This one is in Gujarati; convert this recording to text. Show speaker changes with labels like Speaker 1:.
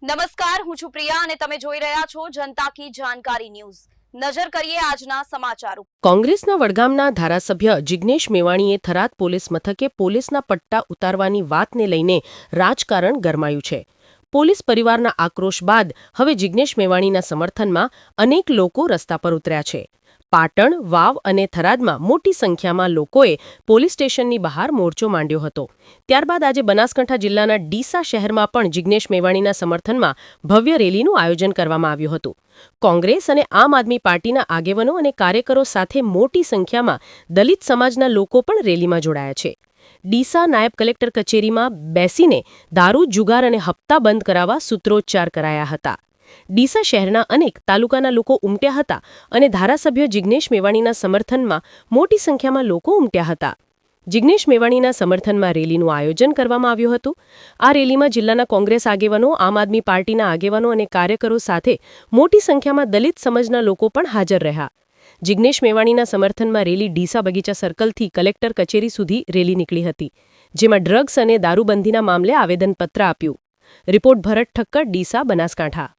Speaker 1: નમસ્કાર, હું છું પ્રિયા અને તમે જોઈ રહ્યા છો જનતા કી જાણકારી ન્યૂઝ। નજર કરીએ આજના સમાચારો।
Speaker 2: કોંગ્રેસના વડગામના ધારાસભ્ય જિગ્નેશ મેવાણીએ થરાદ પોલીસ મથકે પોલીસના પટ્ટા ઉતારવાની વાતને લઈને રાજકારણ ગરમાયું છે। પોલીસ પરિવારના આક્રોશ બાદ હવે જિગ્નેશ મેવાણીના સમર્થનમાં અનેક લોકો રસ્તા પર ઉતર્યા છે। પાટણ, વાવ અને થરાદમાં મોટી સંખ્યામાં લોકોએ પોલીસ સ્ટેશનની બહાર મોરચો માંડ્યો હતો। ત્યારબાદ આજે બનાસકાંઠા જિલ્લાના ડીસા શહેરમાં પણ જિગ્નેશ મેવાણીના સમર્થનમાં ભવ્ય રેલીનું આયોજન કરવામાં આવ્યું હતું। કોંગ્રેસ અને આમ આદમી પાર્ટીના આગેવાનો અને કાર્યકરો સાથે મોટી સંખ્યામાં દલિત સમાજના લોકો પણ રેલીમાં જોડાયા છે। ડીસા નાયબ કલેક્ટર કચેરીમાં બેસીને દારૂ, જુગાર અને હપ્તા બંધ કરાવવા સૂત્રોચ્ચાર કરાયા હતા। ડીસા શહેરના અનેક તાલુકાના લોકો ઉમટ્યા હતા અને ધારાસભ્ય જિગ્નેશ મેવાણીના સમર્થનમાં મોટી સંખ્યામાં લોકો ઉમટ્યા હતા। જિગ્નેશ મેવાણીના સમર્થનમાં રેલીનું આયોજન કરવામાં આવ્યું હતું। આ રેલીમાં જિલ્લાના કોંગ્રેસ આગેવાનો, આમ આદમી પાર્ટીના આગેવાનો અને કાર્યકરો સાથે મોટી સંખ્યામાં દલિત સમાજના લોકો પણ હાજર રહ્યા। જિગ્નેશ મેવાણીના સમર્થનમાં રેલી ડીસા બગીચા સર્કલથી કલેક્ટર કચેરી સુધી રેલી નીકળી હતી, જેમાં ડ્રગ્સ અને દારૂબંધીના મામલે આવેદનપત્ર આપ્યું। રિપોર્ટ ભરત ઠક્કર, ડીસા, બનાસકાંઠા।